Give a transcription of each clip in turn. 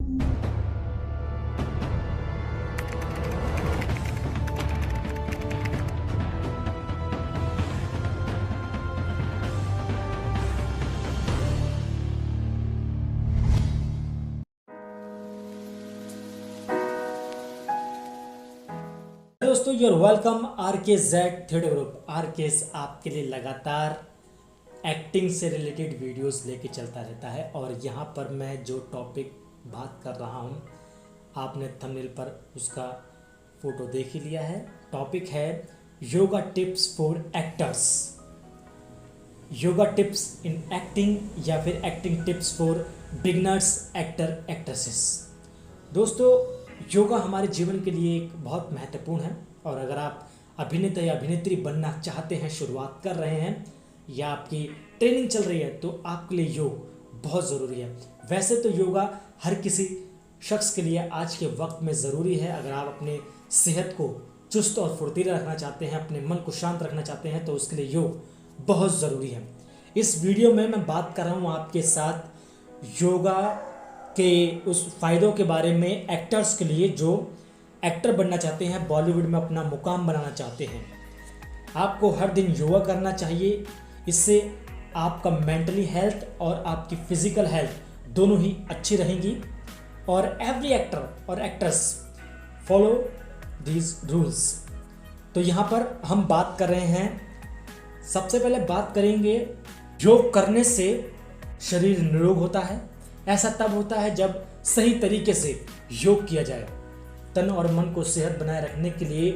दोस्तों you're welcome RK Z theory group. RK's आपके लिए लगातार एक्टिंग से रिलेटेड वीडियोस लेके चलता रहता है और यहाँ पर मैं जो टॉपिक बात कर रहा हूँ आपने थंबनेल पर उसका फोटो देख ही लिया है। टॉपिक है yoga tips for actors, yoga tips in acting या फिर acting tips for beginners actor actresses. दोस्तों योगा हमारे जीवन के लिए एक बहुत महत्वपूर्ण है और अगर आप अभिनेता या अभिनेत्री बनना चाहते हैं, शुरुआत कर रहे हैं या आपकी ट्रेनिंग चल रही है तो आपके लिए योग बहुत ज़रूरी है। वैसे तो योगा हर किसी शख्स के लिए आज के वक्त में ज़रूरी है। अगर आप अपने सेहत को चुस्त और फुर्तीला रखना चाहते हैं, अपने मन को शांत रखना चाहते हैं तो उसके लिए योग बहुत ज़रूरी है। इस वीडियो में मैं बात कर रहा हूँ आपके साथ योगा के उस फ़ायदों के बारे में एक्टर्स के लिए जो एक्टर बनना चाहते हैं, बॉलीवुड में अपना मुकाम बनाना चाहते हैं। आपको हर दिन योगा करना चाहिए। इससे आपका मेंटली हेल्थ और आपकी फिजिकल हेल्थ दोनों ही अच्छी रहेंगी और एवरी एक्टर और एक्ट्रेस फॉलो दीज रूल्स। तो यहाँ पर हम बात कर रहे हैं, सबसे पहले बात करेंगे योग करने से शरीर निरोग होता है। ऐसा तब होता है जब सही तरीके से योग किया जाए। तन और मन को सेहत बनाए रखने के लिए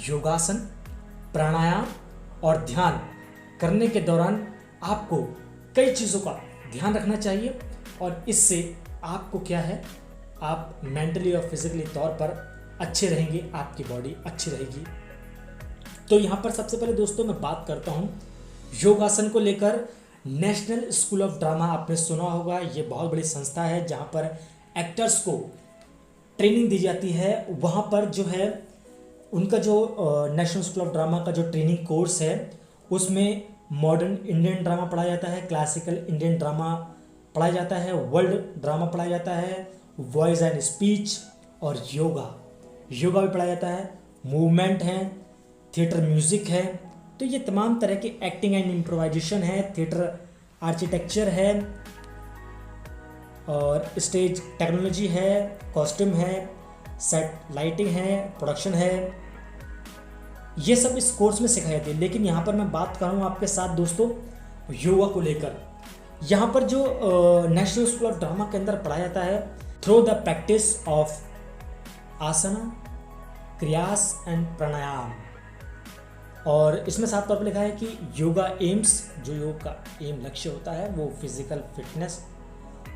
योगासन, प्राणायाम और ध्यान करने के दौरान आपको कई चीज़ों का ध्यान रखना चाहिए और इससे आपको क्या है, आप मेंटली और फिजिकली तौर पर अच्छे रहेंगे, आपकी बॉडी अच्छी रहेगी। तो यहाँ पर सबसे पहले दोस्तों मैं बात करता हूँ योगासन को लेकर। नेशनल स्कूल ऑफ ड्रामा आपने सुना होगा, ये बहुत बड़ी संस्था है जहाँ पर एक्टर्स को ट्रेनिंग दी जाती है। वहाँ पर जो है उनका जो नेशनल स्कूल ऑफ ड्रामा का जो ट्रेनिंग कोर्स है उसमें मॉडर्न इंडियन ड्रामा पढ़ाया जाता है, क्लासिकल इंडियन ड्रामा पढ़ाया जाता है, वर्ल्ड ड्रामा पढ़ाया जाता है, वॉइस एंड स्पीच और योगा भी पढ़ाया जाता है, मूवमेंट है, थिएटर म्यूज़िक है। तो ये तमाम तरह की एक्टिंग एंड इम्प्रोवाइजेशन है, थिएटर आर्किटेक्चर है और स्टेज टेक्नोलॉजी है, कॉस्ट्यूम है, सेट लाइटिंग है, प्रोडक्शन है। ये सब इस कोर्स में सिखाई जाती है। लेकिन यहाँ पर मैं बात कर रहा हूँ आपके साथ दोस्तों योगा को लेकर। यहाँ पर जो नेशनल स्कूल ऑफ ड्रामा के अंदर पढ़ाया जाता है through the practice of asana, kriyas and pranayama. और इसमें साफ तौर पर लिखा है कि योगा एम्स, जो योग का एम लक्ष्य होता है वो फिजिकल फिटनेस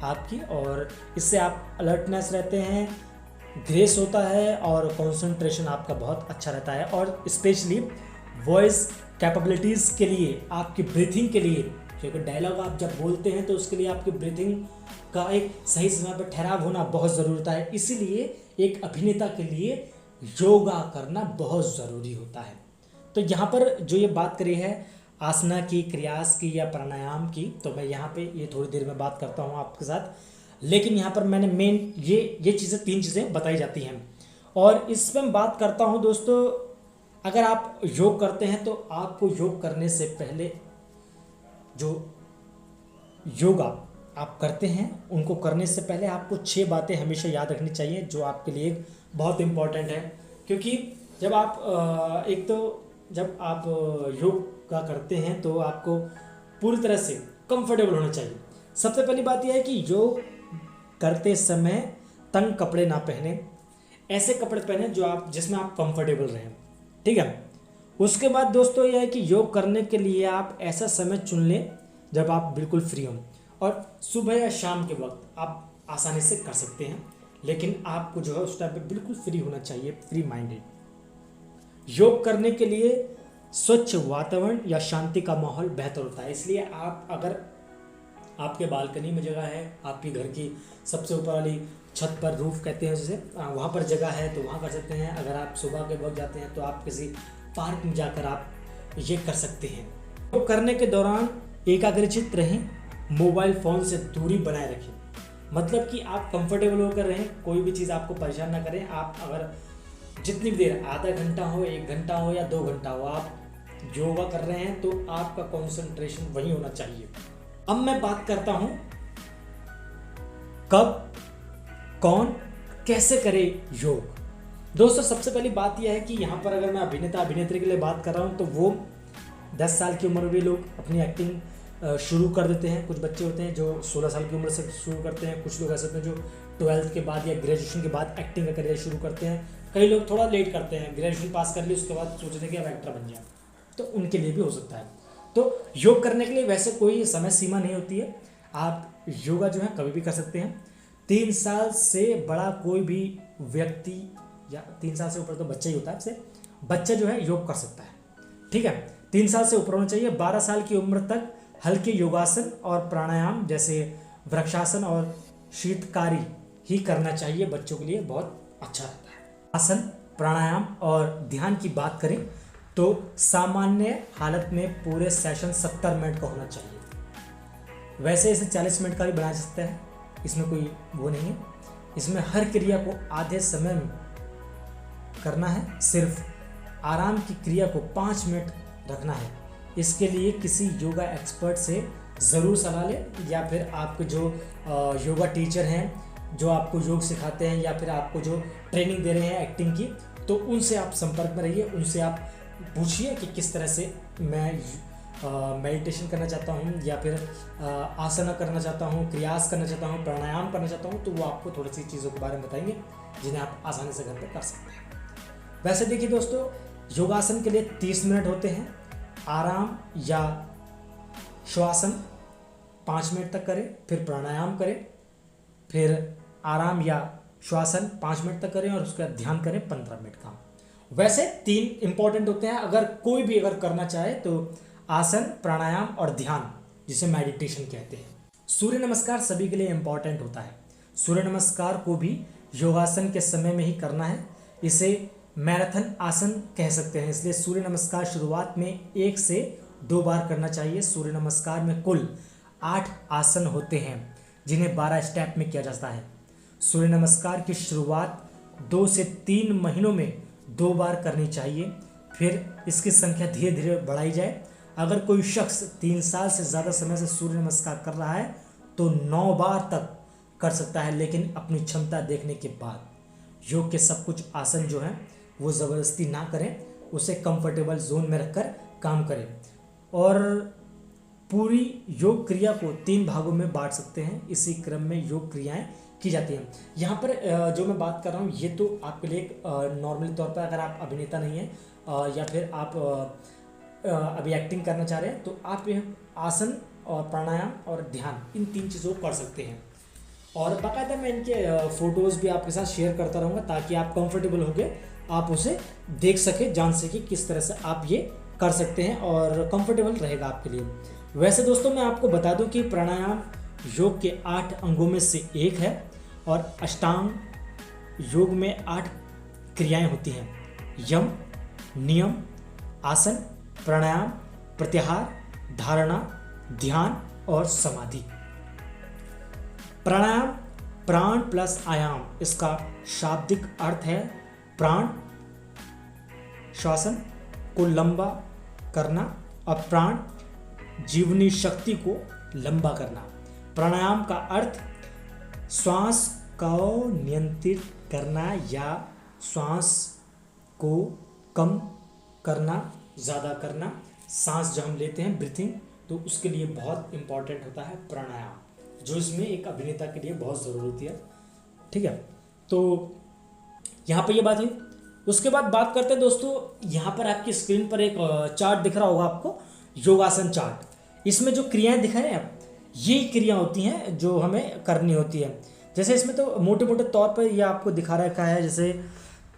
आपकी, और इससे आप अलर्टनेस रहते हैं, ग्रेस होता है और कंसंट्रेशन आपका बहुत अच्छा रहता है। और स्पेशली वॉइस कैपेबिलिटीज़ के लिए, आपकी ब्रीथिंग के लिए, क्योंकि डायलॉग आप जब बोलते हैं तो उसके लिए आपकी ब्रीथिंग का एक सही समय पर ठहराव होना बहुत ज़रूरी होता है। इसीलिए एक अभिनेता के लिए योगा करना बहुत ज़रूरी होता है। तो यहाँ पर जो ये बात करी है आसना की, क्रियास की या प्राणायाम की, तो मैं यहाँ पे ये थोड़ी देर में बात करता हूँ आपके साथ। लेकिन यहाँ पर मैंने मेन ये चीज़ें, 3 चीज़ें बताई जाती हैं और इसमें मैं बात करता हूँ दोस्तों। अगर आप योग करते हैं तो आपको योग करने से पहले जो योगा आप करते हैं उनको करने से पहले आपको 6 बातें हमेशा याद रखनी चाहिए जो आपके लिए बहुत इम्पॉर्टेंट है। क्योंकि जब आप जब आप योगा करते हैं तो आपको पूरी तरह से कंफर्टेबल होना चाहिए। सबसे पहली बात यह है कि योग करते समय तंग कपड़े ना पहने, ऐसे कपड़े पहने जिसमें आप कंफर्टेबल रहें, ठीक है। उसके बाद दोस्तों यह है कि योग करने के लिए आप ऐसा समय चुन लें जब आप बिल्कुल फ्री हों, और सुबह या शाम के वक्त आप आसानी से कर सकते हैं, लेकिन आपको जो है उस टाइम पे बिल्कुल फ्री होना चाहिए, फ्री माइंडेड। योग करने के लिए स्वच्छ वातावरण या शांति का माहौल बेहतर होता है। इसलिए आप, अगर आपके बालकनी में जगह है, आपकी घर की सबसे ऊपर वाली छत पर, रूफ कहते हैं जिसे, वहाँ पर जगह है तो वहाँ कर सकते हैं। अगर आप सुबह के वक्त जाते हैं तो आप किसी पार्क में जाकर आप ये कर सकते हैं। योग करने के दौरान एकाग्रचित्त रहें, मोबाइल फ़ोन से दूरी बनाए रखें। मतलब कि आप कंफर्टेबल होकर रहें, कोई भी चीज़ आपको परेशान ना करें। आप अगर जितनी भी देर, आधा घंटा हो, 1 घंटा हो या 2 घंटा हो, आप योगा कर रहे हैं तो आपका कंसंट्रेशन वही होना चाहिए। अब मैं बात करता हूं कब, कौन, कैसे करे योग। दोस्तों सबसे पहली बात यह है कि यहाँ पर अगर मैं अभिनेता अभिनेत्री के लिए बात कर रहा हूँ तो वो 10 साल की उम्र में भी लोग अपनी एक्टिंग शुरू कर देते हैं। कुछ बच्चे होते हैं जो 16 साल की उम्र से शुरू करते हैं। कुछ लोग ऐसे होते हैं जो 12th के बाद या ग्रेजुएशन के बाद एक्टिंग का करियर शुरू करते हैं। कई लोग थोड़ा लेट करते हैं, ग्रेजुएशन पास कर ली उसके बाद सोचते हैं कि अब एक्टर बन जाए, तो उनके लिए भी हो सकता है। तो योग करने के लिए वैसे कोई समय सीमा नहीं होती है, आप योगा जो है कभी भी कर सकते हैं। 3 साल से बड़ा कोई भी व्यक्ति या 3 साल से ऊपर तो बच्चा ही होता है, आपसे बच्चा जो है योग कर सकता है, ठीक है। 3 साल से ऊपर होना चाहिए। 12 साल की उम्र तक हल्के योगासन और प्राणायाम जैसे वृक्षासन और शीतकारी ही करना चाहिए, बच्चों के लिए बहुत अच्छा रहता है। आसन, प्राणायाम और ध्यान की बात करें तो सामान्य हालत में पूरे सेशन 70 मिनट का होना चाहिए। वैसे इसे 40 मिनट का भी बना सकते हैं, इसमें कोई वो नहीं है। इसमें हर क्रिया को आधे समय में करना है, सिर्फ आराम की क्रिया को 5 मिनट रखना है। इसके लिए किसी योगा एक्सपर्ट से ज़रूर सलाह लें, या फिर आपके जो योगा टीचर हैं जो आपको योग सिखाते हैं या फिर आपको जो ट्रेनिंग दे रहे हैं एक्टिंग की, तो उनसे आप संपर्क में रहिए। उनसे आप पूछिए कि किस तरह से मैं मेडिटेशन करना चाहता हूँ या फिर आसना करना चाहता हूँ, क्रियास करना चाहता हूँ, प्राणायाम करना चाहता हूँ, तो वो आपको थोड़ी सी चीज़ों के बारे में बताएंगे जिन्हें आप आसानी से घर पर कर सकते हैं। वैसे देखिए दोस्तों, योगासन के लिए 30 मिनट होते हैं। आराम या श्वासन 5 मिनट तक करें, फिर प्राणायाम करें, फिर आराम या श्वासन 5 मिनट तक करें और उसके बाद ध्यान करें 15 मिनट का। वैसे 3 इंपॉर्टेंट होते हैं, अगर कोई भी अगर करना चाहे तो आसन, प्राणायाम और ध्यान, जिसे मेडिटेशन कहते हैं। सूर्य नमस्कार सभी के लिए इंपॉर्टेंट होता है। सूर्य नमस्कार को भी योगासन के समय में ही करना है, इसे मैराथन आसन कह सकते हैं। इसलिए सूर्य नमस्कार शुरुआत में 1 से 2 बार करना चाहिए। सूर्य नमस्कार में कुल 8 आसन होते हैं जिन्हें 12 स्टेप में किया जाता है। सूर्य नमस्कार की शुरुआत 2 से 3 महीनों में 2 बार करनी चाहिए, फिर इसकी संख्या धीरे धीरे बढ़ाई जाए। अगर कोई शख्स 3 साल से ज़्यादा समय से सूर्य नमस्कार कर रहा है तो 9 बार तक कर सकता है, लेकिन अपनी क्षमता देखने के बाद। योग के सब कुछ आसन जो हैं वो ज़बरदस्ती ना करें, उसे कंफर्टेबल जोन में रखकर काम करें। और पूरी योग क्रिया को 3 भागों में बांट सकते हैं। इसी क्रम में योग क्रियाएं की जाती हैं। यहाँ पर जो मैं बात कर रहा हूँ ये तो आपके लिए एक नॉर्मली तौर पर, अगर आप अभिनेता नहीं हैं या फिर आप अभी एक्टिंग करना चाह रहे हैं तो आप आसन और प्राणायाम और ध्यान, इन 3 चीज़ों को कर सकते हैं। और बाकायदा मैं इनके फ़ोटोज़ भी आपके साथ शेयर करता रहूँगा ताकि आप कंफर्टेबल होकर आप उसे देख सकें, जान सकें किस तरह से आप ये कर सकते हैं और कंफर्टेबल रहेगा आपके लिए। वैसे दोस्तों मैं आपको बता दूं कि प्राणायाम योग के 8 अंगों में से एक है और अष्टांग योग में 8 क्रियाएं होती हैं: यम, नियम, आसन, प्राणायाम, प्रत्याहार, धारणा, ध्यान और समाधि। प्राणायाम प्राण प्लस आयाम, इसका शाब्दिक अर्थ है प्राण, श्वासन को लंबा करना और प्राण जीवनी शक्ति को लंबा करना। प्राणायाम का अर्थ श्वास को नियंत्रित करना या श्वास को कम करना, ज़्यादा करना। सांस जब हम लेते हैं ब्रीथिंग, तो उसके लिए बहुत इंपॉर्टेंट होता है प्राणायाम, जो इसमें एक अभिनेता के लिए बहुत ज़रूरी होती है, ठीक है। तो यहाँ पर ये बात हुई। उसके बाद बात करते हैं दोस्तों, यहाँ पर आपकी स्क्रीन पर एक चार्ट दिख रहा होगा आपको, योगासन चार्ट। इसमें जो क्रियाएं दिख रहे हैं आप, ये क्रिया होती हैं जो हमें करनी होती है। जैसे इसमें तो मोटे मोटे तौर पर यह आपको दिखा रखा है, जैसे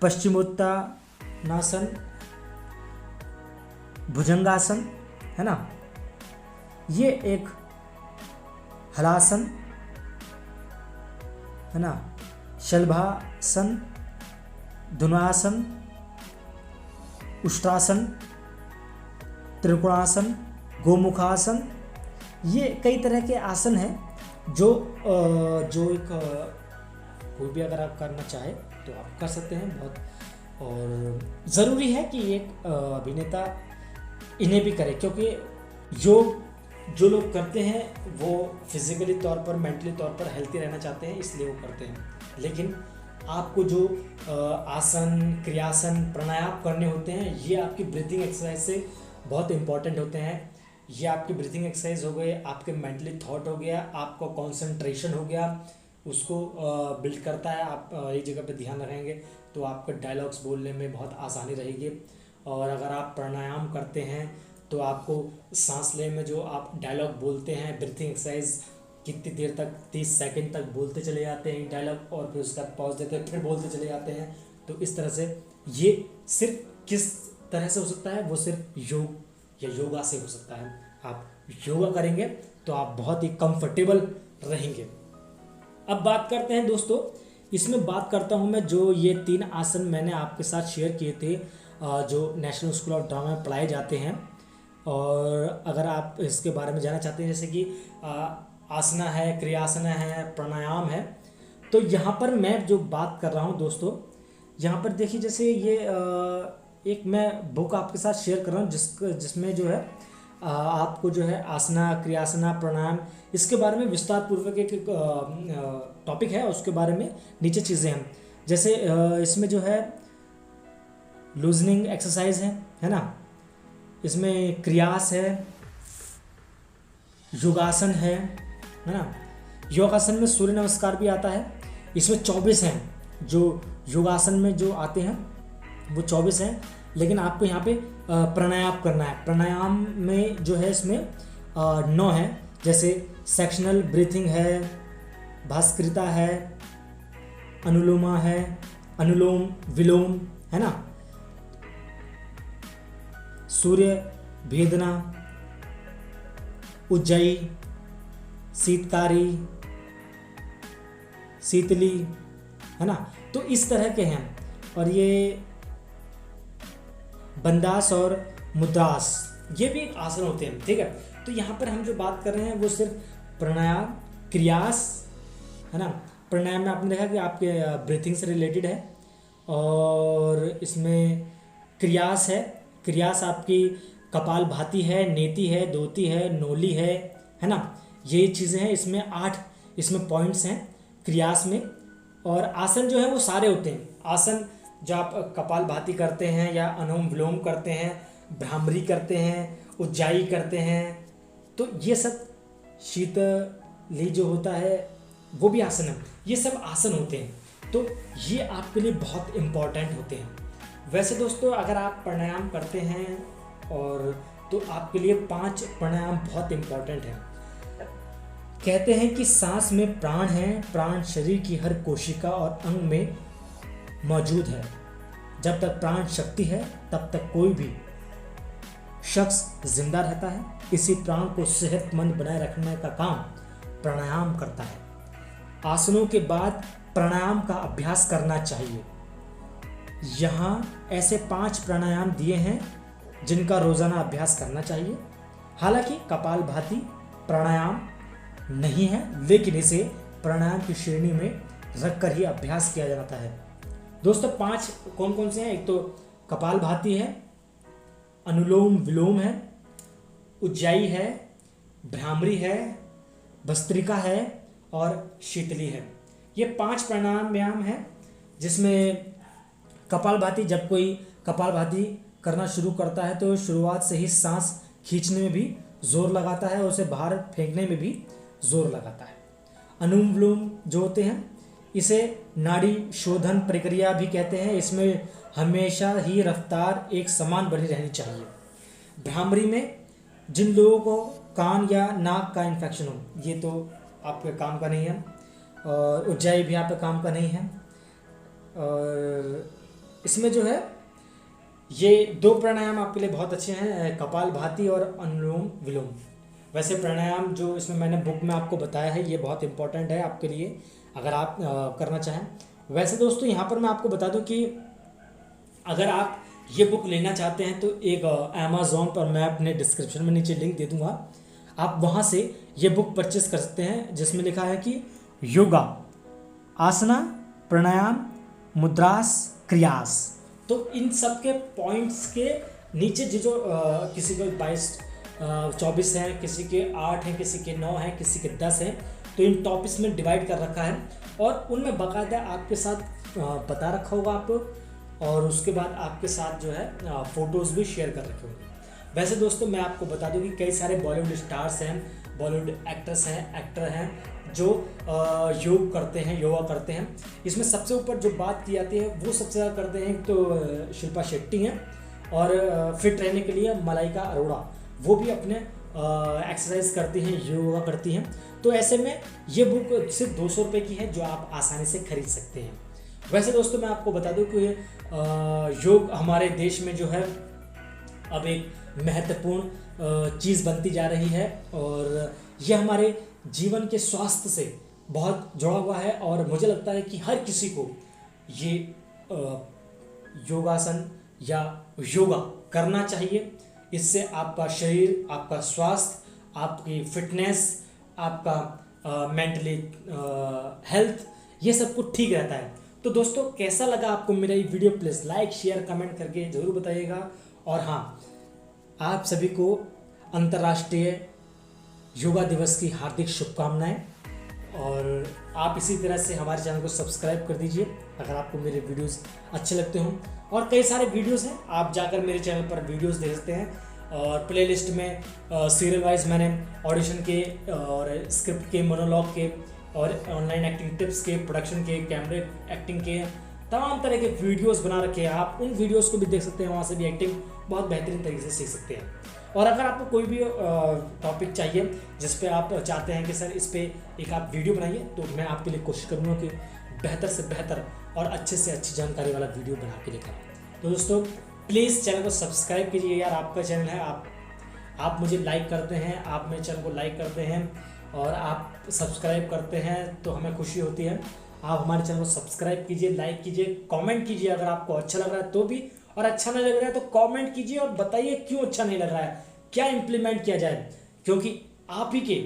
पश्चिमोत्तानासन, भुजंगासन, है ना, ये एक हलासन, है ना, शलभासन, धनुरासन, उष्ट्रासन, त्रिकोणासन, गोमुखासन, ये कई तरह के आसन हैं जो एक कोई भी अगर आप करना चाहे तो आप कर सकते हैं बहुत। और ज़रूरी है कि एक अभिनेता इन्हें भी करे, क्योंकि जो लोग करते हैं वो फिजिकली तौर पर, मेंटली तौर पर हेल्थी रहना चाहते हैं, इसलिए वो करते हैं। लेकिन आपको जो आसन, क्रियासन, प्राणायाम करने होते हैं, ये आपकी ब्रीथिंग एक्सरसाइज से बहुत इंपॉर्टेंट होते हैं। ये आपकी ब्रीथिंग एक्सरसाइज हो गए, आपके मेंटली थॉट हो गया, आपका कंसंट्रेशन हो गया, उसको बिल्ड करता है। आप एक जगह पे ध्यान रखेंगे तो आपके डायलॉग्स बोलने में बहुत आसानी रहेगी। और अगर आप प्राणायाम करते हैं तो आपको सांस लेने में, जो आप डायलॉग बोलते हैं, ब्रीथिंग एक्सरसाइज कितनी देर तक, 30 सेकंड तक बोलते चले जाते हैं डायलॉग, और फिर उसका पॉज देते हैं, फिर बोलते चले जाते हैं। तो इस तरह से ये सिर्फ किस तरह से हो सकता है, वो सिर्फ योग या योगा से हो सकता है। आप योगा करेंगे तो आप बहुत ही कंफर्टेबल रहेंगे। अब बात करते हैं दोस्तों, इसमें बात करता हूँ मैं, जो ये 3 आसन मैंने आपके साथ शेयर किए थे, जो नेशनल स्कूल ऑफ ड्रामा में पढ़ाए जाते हैं। और अगर आप इसके बारे में जानना चाहते हैं, जैसे कि आसना है, क्रियासना है, प्राणायाम है, तो यहाँ पर मैं जो बात कर रहा हूँ दोस्तों, यहाँ पर देखिए, जैसे ये एक मैं बुक आपके साथ शेयर कर रहा हूँ जिसमें जो है आपको जो है आसना, क्रियासना, प्राणायाम, इसके बारे में विस्तार पूर्वक एक टॉपिक है, उसके बारे में नीचे चीज़ें हैं। जैसे इसमें जो है लूजनिंग एक्सरसाइज है ना, इसमें क्रियास है, योगासन है ना। योगासन में सूर्य नमस्कार भी आता है। इसमें 24 हैं, जो योगासन में जो आते हैं वो 24 हैं। लेकिन आपको यहाँ पे प्राणायाम करना है। प्राणायाम में जो है इसमें 9 है, जैसे सेक्शनल ब्रीथिंग है, भास्कृता है, अनुलोमा है, अनुलोम विलोम है ना, सूर्य भेदना, उज्जयी, शीतकारी, शीतली है ना। तो इस तरह के हैं। और ये बंदास और मुद्रास, ये भी एक आसन होते हैं, ठीक है। तो यहाँ पर हम जो बात कर रहे हैं वो सिर्फ प्राणायाम, क्रियास है ना। प्राणायाम में आपने देखा कि आपके ब्रीथिंग से रिलेटेड है। और इसमें क्रियास है, क्रियास आपकी कपालभाति है, नेति है, दोती है, नोली है ना। ये चीज़ें हैं। इसमें 8 इसमें पॉइंट्स हैं क्रियास में। और आसन जो है वो सारे होते हैं। आसन जो आप कपालभाति करते हैं, या अनुलोम विलोम करते हैं, भ्रामरी करते हैं, उज्जाई करते हैं, तो ये सब, शीतली जो होता है वो भी आसन है। ये सब आसन होते हैं। तो ये आपके लिए बहुत इम्पॉर्टेंट होते हैं। वैसे दोस्तों, अगर आप प्राणायाम करते हैं और तो आपके लिए 5 प्राणायाम बहुत इम्पॉर्टेंट हैं। कहते हैं कि सांस में प्राण है, प्राण शरीर की हर कोशिका और अंग में मौजूद है। जब तक प्राण शक्ति है तब तक कोई भी शख्स जिंदा रहता है। इसी प्राण को सेहतमंद बनाए रखने का काम प्राणायाम करता है। आसनों के बाद प्राणायाम का अभ्यास करना चाहिए। यहाँ ऐसे 5 प्राणायाम दिए हैं जिनका रोजाना अभ्यास करना चाहिए। हालांकि कपालभाति प्राणायाम नहीं है, लेकिन इसे प्राणायाम की श्रेणी में रखकर ही अभ्यास किया जाता है। दोस्तों, 5 कौन कौन से हैं? एक तो कपालभाति है, अनुलोम विलोम है, उज्जाई है, भ्रामरी है, भस्त्रिका है और शीतली है। ये 5 प्राणायाम हैं जिसमें कपालभाति, जब कोई कपालभाति करना शुरू करता है तो शुरुआत से ही सांस खींचने में भी जोर लगाता है और उसे बाहर फेंकने में भी जोर लगाता है। अनुलोम विलोम जो होते हैं, इसे नाड़ी शोधन प्रक्रिया भी कहते हैं। इसमें हमेशा ही रफ्तार एक समान बनी रहनी चाहिए। भ्रामरी में जिन लोगों को कान या नाक का इन्फेक्शन हो, ये तो आपके काम का नहीं है। और उज्जाई भी यहाँ पे काम का नहीं है। और इसमें जो है ये 2 प्राणायाम आपके लिए बहुत अच्छे हैं, कपालभाति और अनुलोम विलोम। वैसे प्राणायाम जो इसमें मैंने बुक में आपको बताया है, ये बहुत इंपॉर्टेंट है आपके लिए अगर आप करना चाहें। वैसे दोस्तों, यहाँ पर मैं आपको बता दूं कि अगर आप ये बुक लेना चाहते हैं तो एक अमेज़ॉन पर, मैं अपने डिस्क्रिप्शन में नीचे लिंक दे दूँगा, आप वहाँ से ये बुक परचेस कर सकते हैं, जिसमें लिखा है कि योगा, आसना, प्राणायाम, मुद्रास, क्रियास। तो इन सब के पॉइंट्स के नीचे जो किसी को 24 हैं, किसी के 8 हैं, किसी के 9 हैं, किसी के 10 हैं, तो इन टॉपिक्स में डिवाइड कर रखा है और उनमें बाकायदा आपके साथ बता रखा होगा आपको, और उसके बाद आपके साथ जो है फ़ोटोज़ भी शेयर कर रखे होंगे। वैसे दोस्तों मैं आपको बता दूं कि कई सारे बॉलीवुड स्टार्स हैं, बॉलीवुड एक्टर्स हैं, एक्टर हैं जो योग करते हैं, योगा करते हैं। इसमें सबसे ऊपर जो बात की जाती है वो सबसे ज़्यादा करते हैं तो शिल्पा शेट्टी हैं, और फिट रहने के लिए मलाइका अरोड़ा, वो भी अपने एक्सरसाइज करती हैं, योगा करती हैं। तो ऐसे में ये बुक सिर्फ 200 रुपये की है, जो आप आसानी से खरीद सकते हैं। वैसे दोस्तों मैं आपको बता दूं कि योग हमारे देश में जो है अब एक महत्वपूर्ण चीज़ बनती जा रही है, और यह हमारे जीवन के स्वास्थ्य से बहुत जुड़ा हुआ है। और मुझे लगता है कि हर किसी को ये योगासन या योगा करना चाहिए। इससे आपका शरीर, आपका स्वास्थ्य, आपकी फिटनेस, आपका मेंटली हेल्थ, ये सब कुछ ठीक रहता है। तो दोस्तों कैसा लगा आपको मेरा ये video, please like share comment करके ज़रूर बताइएगा। और हाँ, आप सभी को अंतर्राष्ट्रीय योगा दिवस की हार्दिक शुभकामनाएं, और आप इसी तरह से हमारे चैनल को सब्सक्राइब कर दीजिए अगर आपको मेरे वीडियोस अच्छे लगते हों। और कई सारे वीडियोस हैं, आप जाकर मेरे चैनल पर वीडियोस देख सकते हैं, और प्लेलिस्ट में सीरियल वाइज मैंने ऑडिशन के और स्क्रिप्ट के, मोनोलॉग के, और ऑनलाइन एक्टिंग टिप्स के, प्रोडक्शन के, कैमरे एक्टिंग के, तमाम तरह के वीडियोस बना रखे हैं। आप उन वीडियोस को भी देख सकते हैं, वहाँ से भी एक्टिंग बहुत बेहतरीन तरीके से सीख सकते हैं। और अगर आपको कोई भी टॉपिक चाहिए जिस पे आप चाहते हैं कि सर इस पे एक आप वीडियो बनाइए, तो मैं आपके लिए कोशिश करूँगा कि बेहतर से बेहतर और अच्छे से अच्छी जानकारी वाला वीडियो बना के लेकर। तो दोस्तों प्लीज़ चैनल को सब्सक्राइब कीजिए यार, आपका चैनल है, आप मुझे लाइक करते हैं, आप मेरे चैनल को लाइक करते हैं और आप सब्सक्राइब करते हैं तो हमें खुशी होती है। आप हमारे चैनल को सब्सक्राइब कीजिए, लाइक कीजिए, कमेंट कीजिए अगर आपको अच्छा लग रहा है तो भी, और अच्छा नहीं लग रहा है तो कमेंट कीजिए और बताइए क्यों अच्छा नहीं लग रहा है, क्या इम्प्लीमेंट किया जाए। क्योंकि आप ही के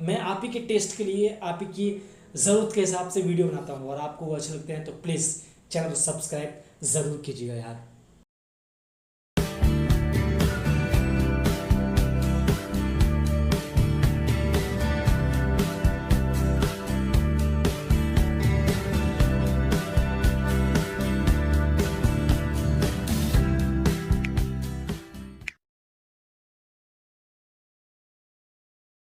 मैं आप ही के टेस्ट के लिए, आप ही की ज़रूरत के हिसाब से वीडियो बनाता हूँ, और आपको वो अच्छे लगते हैं तो प्लीज़ चैनल को सब्सक्राइब ज़रूर कीजिएगा यार।